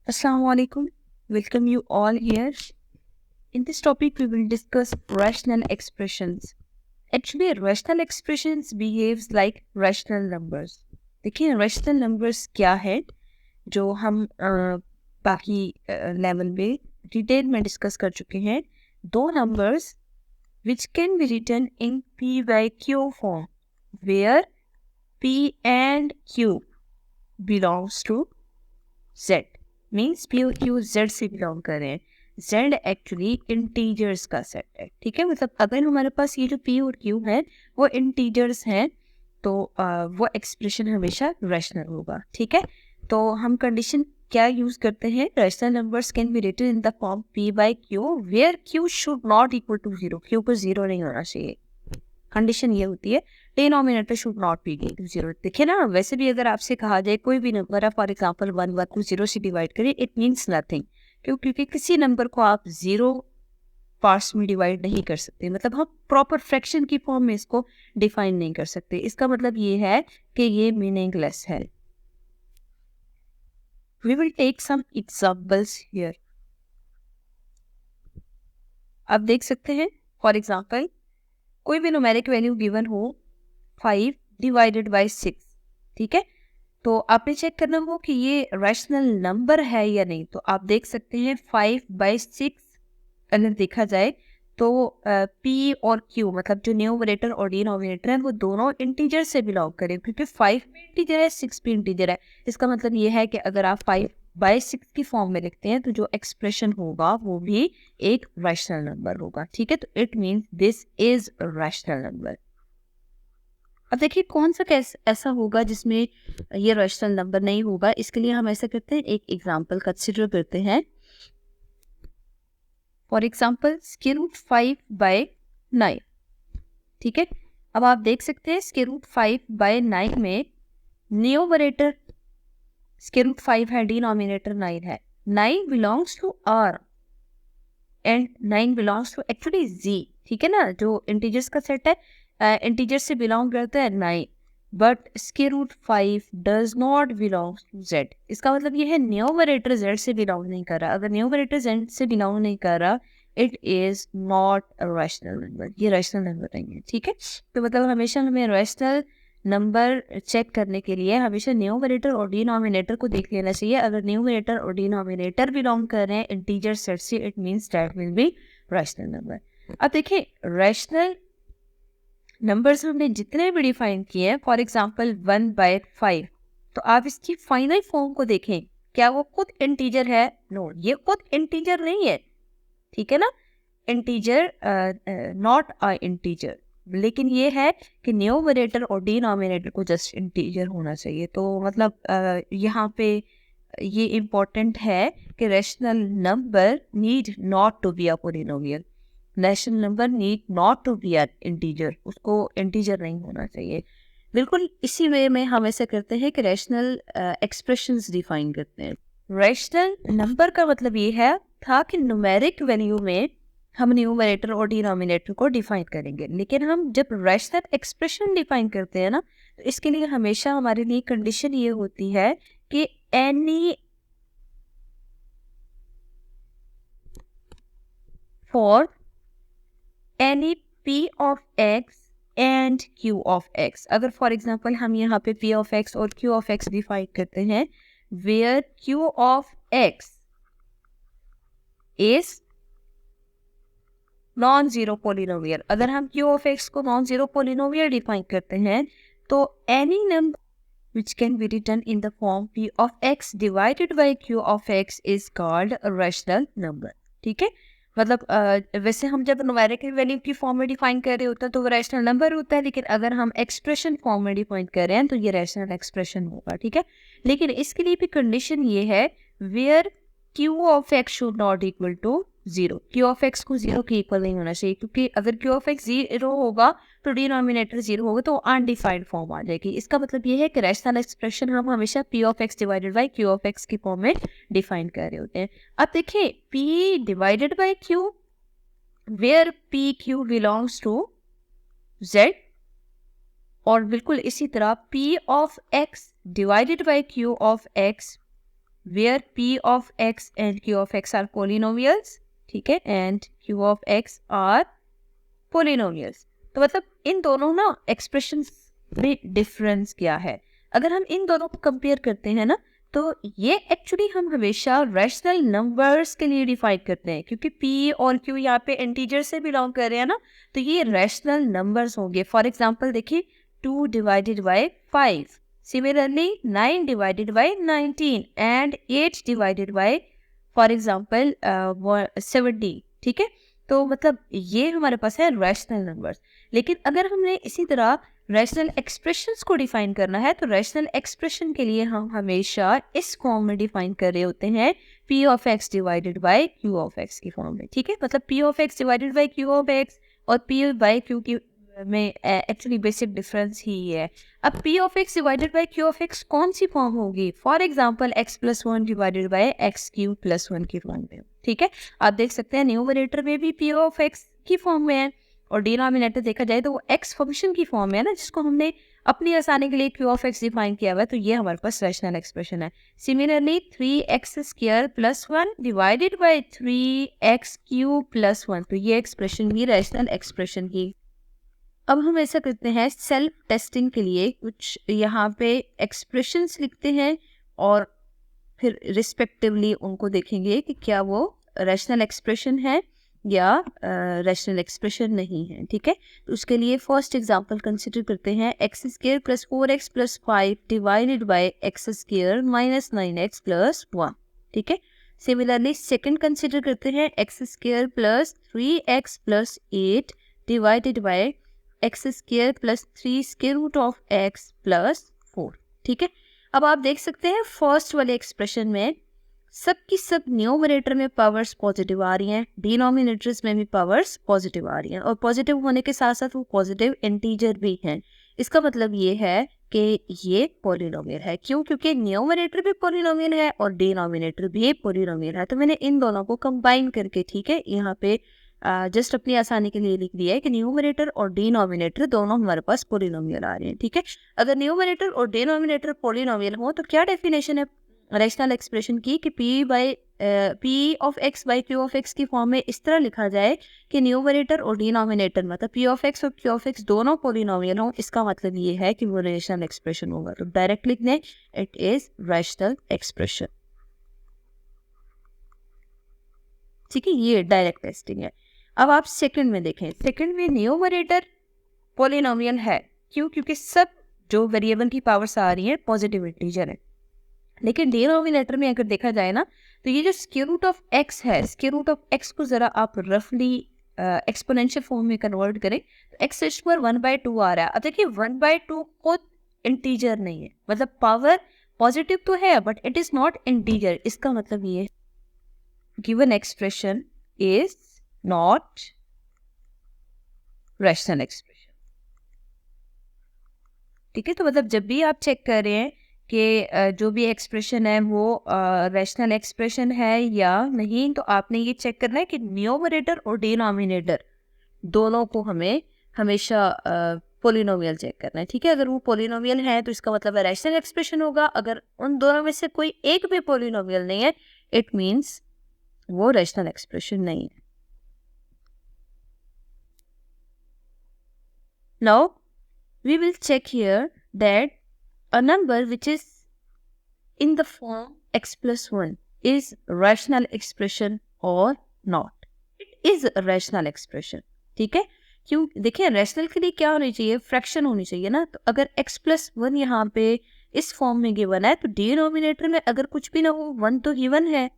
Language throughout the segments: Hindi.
Assalamu alaikum. Welcome you all here. In this topic, we will discuss rational expressions. Actually, rational expressions behaves like rational numbers. देखिए rational numbers क्या है जो हम बाकी लेवल पे डिटेल में डिस्कस कर चुके हैं. दो numbers which can be written in p by q form where p and q belongs to z. Means P और क्यू जेड से बिलोंग कर रहे हैं. जेड एक्चुअली इंटीजर्स का सेट है. ठीक है, मतलब अगर हमारे पास ये जो पी और क्यू है वो इंटीजर्स हैं तो वो एक्सप्रेशन हमेशा रैशनल होगा. ठीक है, तो हम कंडीशन क्या यूज करते हैं? Rational numbers can be written in the form P by Q where Q should not equal to zero. Q को जीरो नहीं होना चाहिए. कंडीशन ये होती है denominator should not be equal to zero. देखिए ना, वैसे भी अगर आपसे कहा जाए कोई भी नंबर है, फॉर एग्जांपल 1 को 0 से डिवाइड करिए, इट मींस नथिंग. क्योंकि किसी नंबर को आप 0 पार्ट्स में डिवाइड नहीं कर सकते. मतलब हम प्रॉपर फ्रैक्शन की फॉर्म में इसको डिफाइन नहीं कर सकते. इसका मतलब ये है कि ये मीनिंगलेस है. We will take some examples here. आप देख सकते हैं, फॉर एग्जांपल कोई भी न्यूमेरिक वैल्यू गिवन हो 5 डिवाइडेड बाई 6. ठीक है, तो आपने चेक करना हो कि ये रैशनल नंबर है या नहीं. तो आप देख सकते हैं 5/6 अगर देखा जाए तो पी और क्यू मतलब जो न्यूमरेटर और डिनोमिनेटर है वो दोनों इंटीजर से बिलोंग करें, क्योंकि 5 भी इंटीजर है, 6 भी इंटीजर है. इसका मतलब ये है कि अगर आप 5/6 की फॉर्म में लिखते हैं तो जो एक्सप्रेशन होगा वो भी एक रैशनल नंबर होगा. ठीक है, तो it means this is rational number. अब देखिए कौन सा ऐसा होगा जिसमें ये रैशनल नंबर नहीं होगा. इसके लिए हम ऐसा करते हैं, एक एग्जांपल कंसीडर करते हैं. For example square root 5/9. ठीक है, अब आप देख सकते हैं स्क्वायर रूट 5/9 में न्यूमरेटर स्क्वायर रूट 5 है, डिनोमिनेटर 9 है. 9 belongs to R and 9 belongs to actually G. ठीक है ना, जो इंटीजर्स का सेट है, इंटीजर से बिलोंग करता है 9, but square root 5 does not belong to z. इसका मतलब ये है न्यूमरेटर z से बिलोंग नहीं कर रहा. अगर न्यूमरेटर z से बिलोंग नहीं कर रहा, it is not a rational number. ये रैशनल नंबर नहीं है. ठीक है, तो मतलब हमेशा हमें रैशनल नंबर चेक करने के लिए हमेशा न्यूमरेटर और डिनोमिनेटर को देख लेना चाहिए. अगर न्यूमरेटर और डिनोमिनेटर बिलोंग कर रहे हैं इंटीजर सेट से, it means that will be rational number. अब देखिए रैशनल नंबर्स हमने जितने भी डिफाइन किए हैं, फॉर एग्जांपल 1/5, तो आप इसकी फाइनल फॉर्म को देखें. क्या वो खुद इंटीजर है? नो, ये खुद इंटीजर नहीं है. ठीक है ना, इंटीजर नॉट अ इंटीजर. लेकिन ये है कि न्यूमरेटर और डिनोमिनेटर को जस्ट इंटीजर होना चाहिए. तो मतलब यहाँ पे ये इम्पोर्टेंट है कि rational number need not to be a polynomial. Rational number need not to be an integer. उसको इंटीजर नहीं होना चाहिए. बिल्कुल इसी वे में हम ऐसा करते हैं कि रैशनल एक्सप्रेशंस डिफाइन करते हैं. रैशनल नंबर का मतलब ये है था कि न्यूमेरिक वैल्यू में हम न्यूमरेटर और डिनोमिनेटर को डिफाइन करेंगे. लेकिन हम जब रैशनल एक्सप्रेशन डिफाइन करते हैं ना, तो इसके लिए हमेशा हमारे लिए कंडीशन ये होती है कि any for any p of x and q of x. अगर फॉर एग्जांपल हम यहाँ पे p of x और q of x डिफाइन करते हैं where q of x is non zero polynomial. अगर हम q of x को नॉन जीरो पोलिनोमियल डिफाइन करते हैं तो any number which can be written in the form p of x divided by q of x is called a rational number. ठीक है, मतलब वैसे हम जब न्यूमेरिकल वैल्यू की फॉर्म में डिफाइन कर रहे होते हैं तो वो रैशनल नंबर होता है. लेकिन अगर हम एक्सप्रेशन फॉर्म में डिफाइन कर रहे हैं तो ये रैशनल एक्सप्रेशन होगा. ठीक है, लेकिन इसके लिए भी कंडीशन ये है where q of x should not equal to 0. q of x को 0 के इक्वल नहीं होना चाहिए, क्योंकि अगर q of x 0 होगा तो डिनोमिनेटर 0 होगा तो अनडिफाइंड फॉर्म आ जाएगी. इसका मतलब ये है कि रैशनल एक्सप्रेशन हम हमेशा p of x divided by q of x की फॉर्म में डिफाइन कर रहे होते हैं. अब देखिए p divided by q where p q belongs to z, और बिल्कुल इसी तरह p of x divided by q of x where p of x and q of x are polynomials, ठीक है, and q of x are polynomials। तो मतलब इन दोनों ना एक्सप्रेशन में डिफरेंस क्या है, अगर हम इन दोनों को कंपेयर करते हैं ना, तो ये एक्चुअली हम हमेशा रैशनल नंबर्स के लिए डिफाइन करते हैं, क्योंकि p और q यहाँ पे इंटीजर से बिलोंग कर रहे हैं ना, तो ये रैशनल नंबर्स होंगे। फॉर एग्जांपल देखिए 2 divided by 5, similarly 9 divided by 19 and 8 divided bye for example 70, ठीक है। तो मतलब ये हमारे पास है रैशनल नंबर्स। लेकिन अगर हमने इसी तरह रैशनल एक्सप्रेशंस को डिफाइन करना है, तो रैशनल एक्सप्रेशन के लिए हम हमेशा इस फॉर्म में डिफाइन कर रहे होते हैं, p of x divided by q of x की फॉर्म में, ठीक है। मतलब p of x divided by q of x और p बाय q की में एक्चुअली बेसिक डिफरेंस ही है। अब p of x divided by q of x कौन सी फॉर्म होगी, for example x plus 1 divided by x cube plus 1 की फॉर्म में, ठीक है। आप देख सकते हैं न्यूमरेटर में भी p ऑफ x की फॉर्म में है, और डिनोमिनेटर देखा जाए तो वो x फंक्शन की फॉर्म में है ना, जिसको हमने अपनी आसानी के लिए q ऑफ x डिफाइन किया हुआ है, तो ये हमारे पास रैशनल एक्सप्रेशन है। Similarly 3x square plus 1 divided by 3x cube plus 1, तो ये एक्सप्रेशन भी रैशनल एक्सप्रेशन की। अब हम ऐसा करते हैं, सेल्फ टेस्टिंग के लिए कुछ यहाँ पे एक्सप्रेशंस लिखते हैं और फिर रिस्पेक्टिवली उनको देखेंगे कि क्या वो रैशनल एक्सप्रेशन है या रैशनल एक्सप्रेशन नहीं है, ठीक है। तो उसके लिए फर्स्ट एग्जांपल कंसिडर करते हैं, x square plus 4x plus 5 divided by x square minus 9x plus 1, ठीक है। सिमिलरली सेकंड कंसिडर करते हैं, x square plus 3x plus 8 divided by x square plus 3 square root of x plus 4, ठीक है। अब आप देख सकते हैं फर्स्ट वाले एक्सप्रेशन में सब की सब न्यूमरेटर में पावर्स पॉजिटिव आ रही हैं, डिनोमिनेटर्स में भी पावर्स पॉजिटिव आ रही हैं, और पॉजिटिव होने के साथ साथ वो पॉजिटिव इंटीजर भी हैं। इसका मतलब ये है कि ये पॉलिनोमियल है। क्यों? क्योंकि न्यूमरेटर भी पॉलिनोमियल है और डिनोमिनेटर भी पॉलिनोमियल है। तो मैंने इन दोनों को कंबाइन करके, ठीक है, यहाँ पे जस्ट अपनी आसानी के लिए लिख दिया है कि न्यूमरेटर और डिनोमिनेटर दोनों हमारे पास पॉलिनोमियल आ रहे हैं, ठीक है। अगर न्यूमरेटर और डिनोमिनेटर पॉलिनोमियल हो तो क्या डेफिनेशन है रैशनल एक्सप्रेशन की कि p of x by q of x की फॉर्म में इस तरह लिखा जाए कि न्यूमरेटर और डिनोमिनेटर मतलब p ऑफ x और q ऑफ x दोनों पॉलिनोमियल हों। इसका मतलब ये है कि वो रैशनल एक्सप्रेशन होगा। तो डायरेक्ट लिख दें, इट इज रैशनल एक्सप्रेशन, ठीक है। ये डायरेक्ट टेस्टिंग है। अब आप सेकंड में देखें, सेकंड में न्यूमरेटर पॉलिनोमियल है। क्यों? क्योंकि सब जो वेरिएबल की पावर्स आ रही हैं पॉजिटिव इंटीजर है। लेकिन डिनोमिनेटर में अगर देखा जाए ना, तो ये जो स्क्वायर रूट ऑफ x है, स्क्वायर रूट ऑफ x को जरा आप रफली एक्सपोनेंशियल फॉर्म में कन्वर्ट करें तो x स्क्वायर 1/2 आ रहा है। अब देखिए 1/2 खुद इंटीजर नहीं है, मतलब पावर पॉजिटिव तो है but it is not integer. इसका मतलब ये given expression is not rational expression, ठीक है। तो मतलब जब भी आप चेक कर रहे हैं कि जो भी एक्सप्रेशन है वो रैशनल एक्सप्रेशन है या नहीं, तो आपने ये चेक करना है कि न्यूमरेटर और डिनोमिनेटर दोनों को हमें हमेशा पॉलिनोमियल चेक करना है, ठीक है। अगर वो पॉलिनोमियल है तो इसका मतलब है रैशनल एक्सप्रेशन होगा। अगर उन दोनों में से कोई एक भी पॉलिनोमियल नहीं है, इट मीन्स वो रैशनल एक्सप्रेशन नहीं है। Now we will check here that a number which is in the form x plus 1 is rational expression or not. It is a rational expression, ठीक है। क्यों? देखिए रैशनल के लिए क्या होनी चाहिए, फ्रैक्शन होनी चाहिए ना। तो अगर x plus 1 यहाँ पे इस फॉर्म में गिवन है, तो डिनोमिनेटर में अगर कुछ भी ना हो 1 तो गिवन है।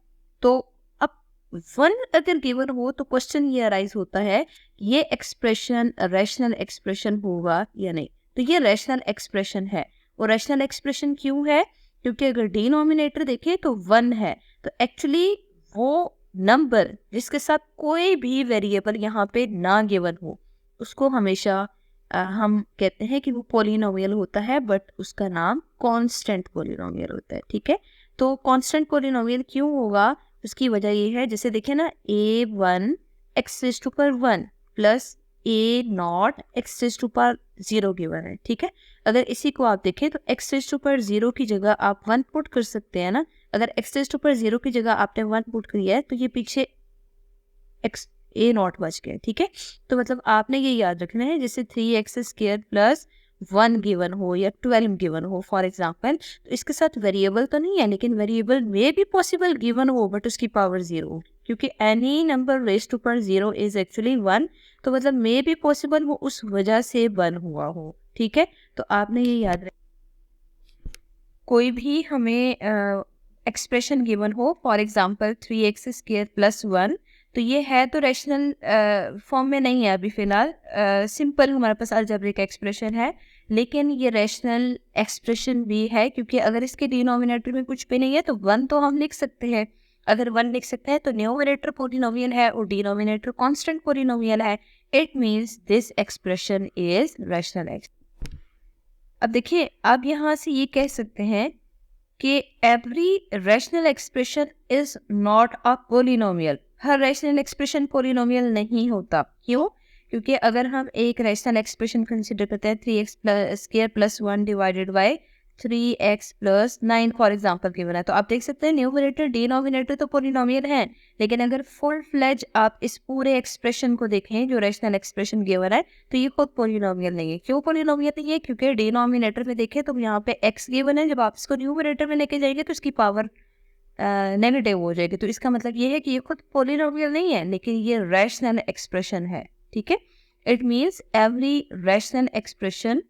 तो अब 1 अगर गिवन हो तो क्वेश्चन ये अराइज होता है ये एक्सप्रेशन रैशनल एक्सप्रेशन होगा या नहीं। तो ये रैशनल एक्सप्रेशन है। और रैशनल एक्सप्रेशन क्यों है? क्योंकि अगर डिनोमिनेटर देखें तो 1 है, तो एक्चुअली वो नंबर जिसके साथ कोई भी वेरिएबल यहाँ पे ना गिवन हो उसको हमेशा हम कहते हैं कि वो पॉलिनोमियल होता है, बट उसका नाम कांस्टेंट पॉलिनोमियल होता है, ठीक है। तो कांस्टेंट पॉलिनोमियल क्यों होगा? उसकी वजह ये है, जैसे देखिए ना a1 x raise to power 1 plus A not x raise to power 0 given है, ठीक है। अगर इसी को आप देखें तो एक्स रेज टू पावर 0 की जगह आप 1 पुट कर सकते हैं ना। अगर एक्स रेज टू पावर 0 की जगह आपने 1 पुट किया है तो ये पीछे एक्स ए नॉट बच गया, ठीक है। तो मतलब आपने ये याद रखना है, जैसे 3x स्क्वायर प्लस 1 गिवन हो या 12 गिवन हो फॉर एग्जांपल, तो इसके साथ वेरिएबल तो नहीं है, लेकिन वेरिएबल में भी पॉसिबल गिवन हो बट उसकी पावर 0, क्योंकि any number raise to power 0 is actually 1, तो मतलब में भी पॉसिबल वो उस वजह से 1 हुआ हो, ठीक है। तो आपने ये याद रखना, कोई भी हमें एक्सप्रेशन गिवन हो, for example 3x square plus 1, तो ये है तो रैशनल फॉर्म में नहीं है अभी फ़िलहाल, सिंपल हमारे पास अलजेब्रिक एक्सप्रेशन है, लेकिन ये रैशनल एक्सप्रेशन भी है, क्योंकि अगर इसके डिनोमिनेटर में कुछ भी नहीं है तो 1 तो हम लिख सकते हैं। अगर 1 लिख सकते हैं तो न्यूमरेटर पॉलिनोमियल है और डिनोमिनेटर कांस्टेंट पॉलिनोमियल है। It means this expression is rational. अब देखिए, आप यहाँ से ये कह सकते हैं कि every rational expression is not a polynomial. Her rational expression polynomial नहीं होता। क्यों? क्योंकि अगर हम एक रैशनल एक्सप्रेशन कंसिडर करते हैं 3x square plus 1 divided by 3x plus 9 for example given है, तो आप देख सकते हैं न्यूमरेटर डिनोमिनेटर तो पॉलिनोमियल है, लेकिन अगर फुल फ्लेज आप इस पूरे एक्सप्रेशन को देखें जो रैशनल एक्सप्रेशन गिवन है, तो ये खुद पॉलिनोमियल नहीं है। क्यों पॉलिनोमियल नहीं है? क्योंकि डिनोमिनेटर में देखें तो यहाँ पे x गिवन है, जब आप इसको न्यूमरेटर में लेके जाएंगे तो इसकी पावर नेगेटिव हो जाएगी, तो इसका मतलब ये है कि ये खुद पॉलिनोमियल नहीं है, लेकिन ये रैशनल एक्सप्रेशन है, ठीक है। It means every rational expression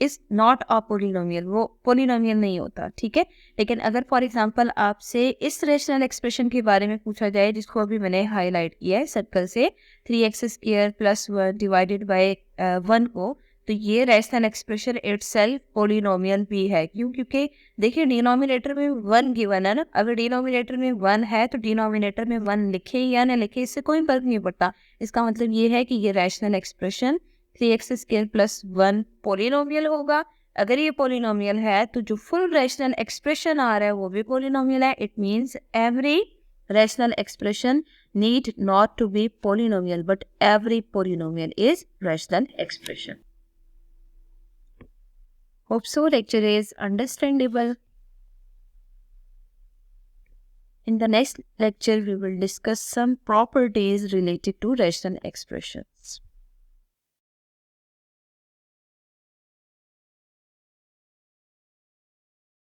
is not a polynomial, वो पॉलिनोमियल नहीं होता, ठीक है। लेकिन अगर फॉर एग्जांपल आपसे इस रैशनल एक्सप्रेशन के बारे में पूछा जाए, जिसको अभी मैंने हाईलाइट किया है सर्कल से, 3x square plus 1 divided by 1 को, तो ये रैशनल एक्सप्रेशन इटसेल्फ पॉलिनोमियल भी है। क्यों? क्योंकि देखिए डिनोमिनेटर में 1 गिवन है ना, अगर डिनोमिनेटर में 1 है तो डिनोमिनेटर में 1 लिखे या ना लिखे इससे कोई फर्क नहीं पड़ता। इसका मतलब ये है कि ये rational expression 3x square plus 1 polynomial होगा। अगर ये पॉलिनोमियल है तो जो फुल रैशनल एक्सप्रेशन आ रहा है वो भी पॉलिनोमियल है। It means every rational expression need not to be polynomial, but every polynomial is rational expression. Hope so lecture is understandable. In the next lecture, we will discuss some properties related to rational expressions.